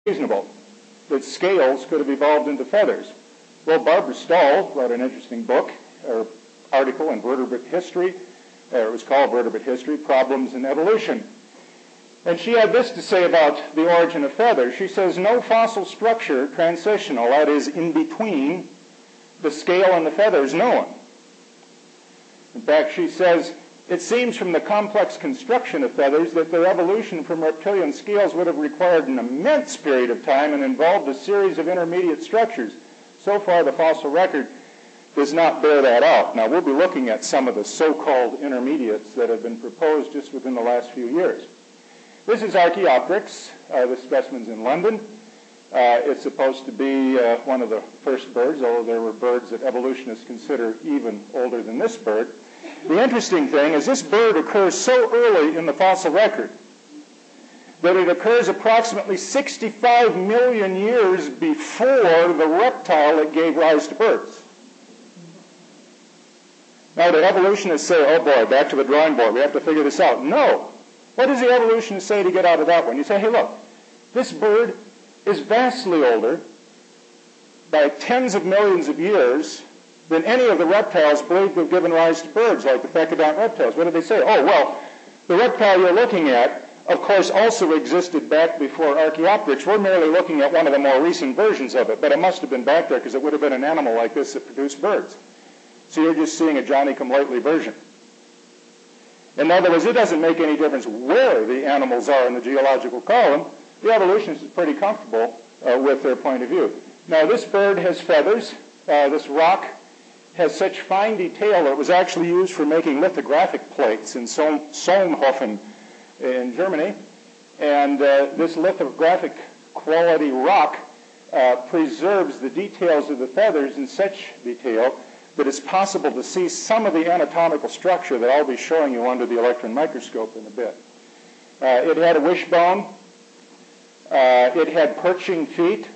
reasonable that scales could have evolved into feathers. Well, Barbara Stahl wrote an interesting book, or article in Vertebrate History. It was called Vertebrate History, Problems in Evolution. And she had this to say about the origin of feathers. She says, no fossil structure transitional, that is, in between the scale and the feather, is known. In fact, she says, it seems from the complex construction of feathers that their evolution from reptilian scales would have required an immense period of time and involved a series of intermediate structures. So far, the fossil record does not bear that out. Now, we'll be looking at some of the so-called intermediates that have been proposed just within the last few years. This is Archaeopteryx. This specimen's in London. It's supposed to be one of the first birds, although there were birds that evolutionists consider even older than this bird. The interesting thing is this bird occurs so early in the fossil record that it occurs approximately 65 million years before the reptile that gave rise to birds. Now, the evolutionists say, oh boy, back to the drawing board, we have to figure this out. No. What does the evolutionist say to get out of that one? You say, hey, look, this bird is vastly older by tens of millions of years than any of the reptiles believed to have given rise to birds, like the pecodont reptiles. What do they say? Oh, well, the reptile you're looking at, of course, also existed back before Archaeopteryx. We're merely looking at one of the more recent versions of it, but it must have been back there because it would have been an animal like this that produced birds. So you're just seeing a Johnny-come-lately version. In other words, it doesn't make any difference where the animals are in the geological column. The evolutionist is pretty comfortable with their point of view. Now, this bird has feathers. This rock has such fine detail that it was actually used for making lithographic plates in Solnhofen in Germany. And this lithographic quality rock preserves the details of the feathers in such detail that it's possible to see some of the anatomical structure that I'll be showing you under the electron microscope in a bit. It had a wishbone. It had perching feet.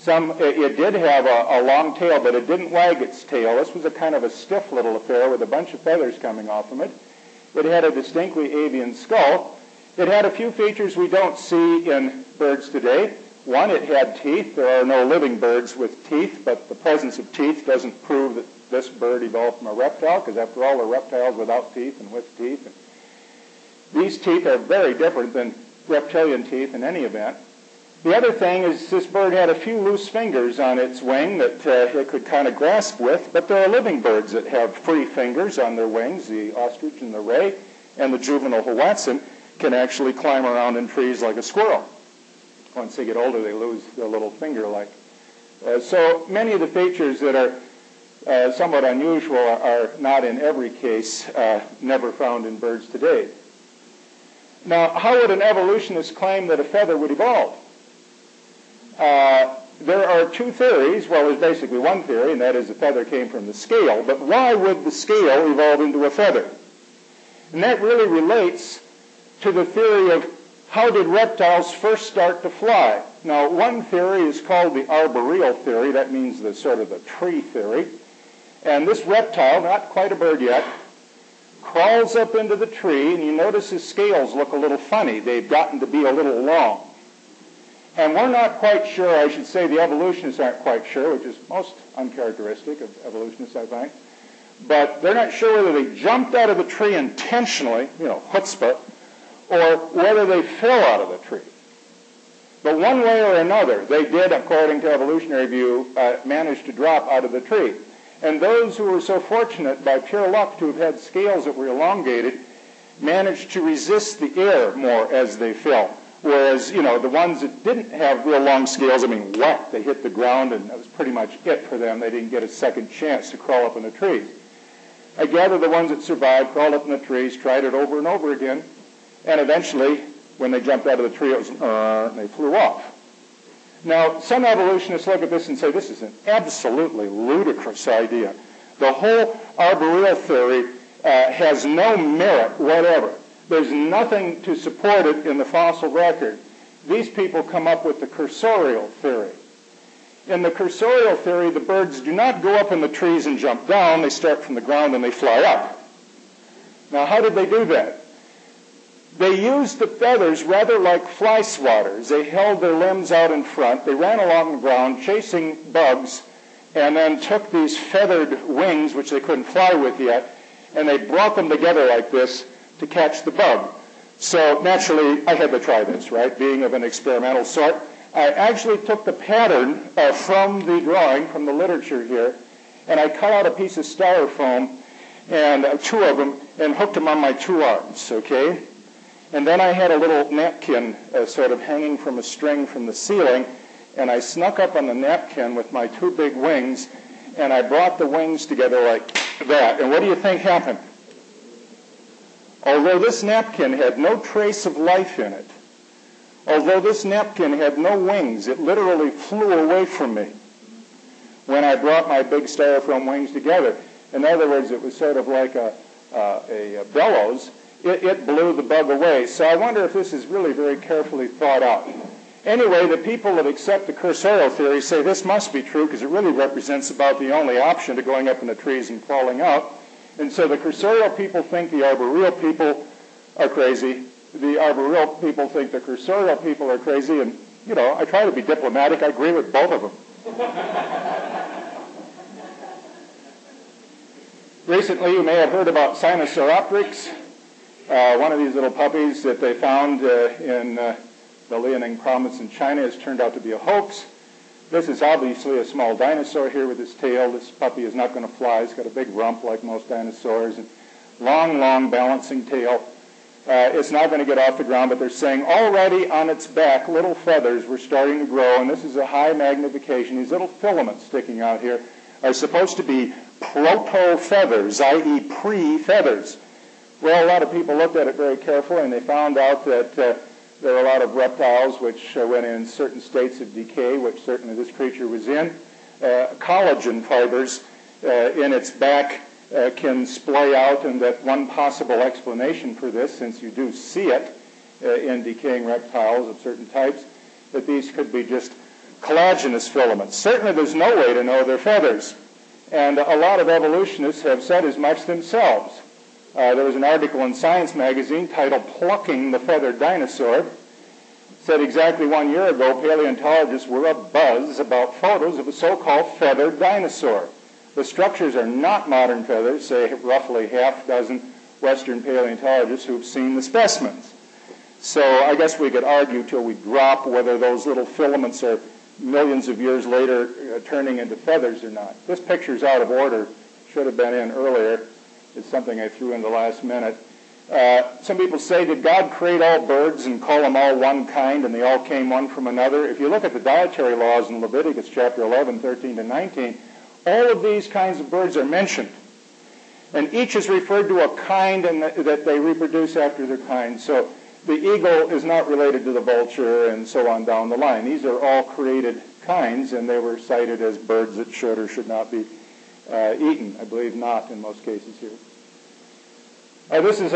It did have a long tail, but it didn't wag its tail. This was a kind of a stiff little affair with a bunch of feathers coming off from it. It had a distinctly avian skull. It had a few features we don't see in birds today. One, it had teeth. There are no living birds with teeth, but the presence of teeth doesn't prove that this bird evolved from a reptile, because after all, there are reptiles without teeth and with teeth. And these teeth are very different than reptilian teeth in any event. The other thing is this bird had a few loose fingers on its wing that it could kind of grasp with, but there are living birds that have free fingers on their wings. The ostrich and the ray and the juvenile Hoatzin can actually climb around in trees like a squirrel. Once they get older, they lose their little finger-like. So many of the features that are somewhat unusual are not in every case never found in birds today. Now, how would an evolutionist claim that a feather would evolve? There are two theories. Well, there's basically one theory, and that is the feather came from the scale. But why would the scale evolve into a feather? And that really relates to the theory of how did reptiles first start to fly. Now, one theory is called the arboreal theory. That means the sort of the tree theory. And this reptile, not quite a bird yet, crawls up into the tree, and you notice his scales look a little funny. They've gotten to be a little long. And we're not quite sure, I should say the evolutionists aren't quite sure, which is most uncharacteristic of evolutionists, I find. But they're not sure whether they jumped out of the tree intentionally, chutzpah, or whether they fell out of the tree. But one way or another, they did, according to evolutionary view, manage to drop out of the tree. And those who were so fortunate, by pure luck, to have had scales that were elongated, managed to resist the air more as they fell. Whereas, the ones that didn't have real long scales, whack, they hit the ground, and that was pretty much it for them. They didn't get a second chance to crawl up in the trees. I gather the ones that survived crawled up in the trees, tried it over and over again, and eventually, when they jumped out of the tree, it was, and they flew off. Now, some evolutionists look at this and say, this is an absolutely ludicrous idea. The whole arboreal theory has no merit whatever. There's nothing to support it in the fossil record. These people come up with the cursorial theory. In the cursorial theory, the birds do not go up in the trees and jump down. They start from the ground and they fly up. Now, how did they do that? They used the feathers rather like fly swatters. They held their limbs out in front. They ran along the ground chasing bugs, and then took these feathered wings, which they couldn't fly with yet, and they brought them together like this to catch the bug. So naturally, I had to try this, right, being of an experimental sort. I actually took the pattern from the drawing, from the literature here, and I cut out a piece of styrofoam, and two of them, and hooked them on my two arms, okay? And then I had a little napkin sort of hanging from a string from the ceiling, and I snuck up on the napkin with my two big wings, and I brought the wings together like that. And what do you think happened? Although this napkin had no trace of life in it, although this napkin had no wings, it literally flew away from me when I brought my big styrofoam wings together. In other words, it was sort of like a bellows. It blew the bug away. So I wonder if this is really very carefully thought out. Anyway, the people that accept the cursorial theory say this must be true because it really represents about the only option to going up in the trees and falling out. And so the cursorial people think the arboreal people are crazy. The arboreal people think the cursorial people are crazy. And, you know, I try to be diplomatic. I agree with both of them. Recently, you may have heard about Sinosauropteryx, one of these little puppies that they found in the Liaoning province in China. Has turned out to be a hoax. This is obviously a small dinosaur here with his tail. This puppy is not going to fly. He's got a big rump like most dinosaurs and long, long balancing tail. It's not going to get off the ground, but they're saying already on its back little feathers were starting to grow, and this is a high magnification. These little filaments sticking out here are supposed to be proto-feathers, i.e. pre-feathers. Well, a lot of people looked at it very carefully, and they found out that there are a lot of reptiles which went in certain states of decay, which certainly this creature was in. Collagen fibers in its back can splay out, and that one possible explanation for this, since you do see it in decaying reptiles of certain types, that these could be just collagenous filaments. Certainly there's no way to know they're feathers, and a lot of evolutionists have said as much themselves. There was an article in Science magazine titled "Plucking the Feathered Dinosaur." It said exactly 1 year ago, paleontologists were abuzz about photos of a so-called feathered dinosaur. The structures are not modern feathers, say roughly half dozen Western paleontologists who've seen the specimens. So I guess we could argue till we drop whether those little filaments are millions of years later turning into feathers or not. This picture's out of order, should have been in earlier. It's something I threw in the last minute. Some people say, did God create all birds and call them all one kind and they all came one from another? If you look at the dietary laws in Leviticus chapter 11, 13 to 19, all of these kinds of birds are mentioned. And each is referred to a kind and that they reproduce after their kind. So the eagle is not related to the vulture and so on down the line. These are all created kinds, and they were cited as birds that should or should not be eaten. I believe not in most cases here. This is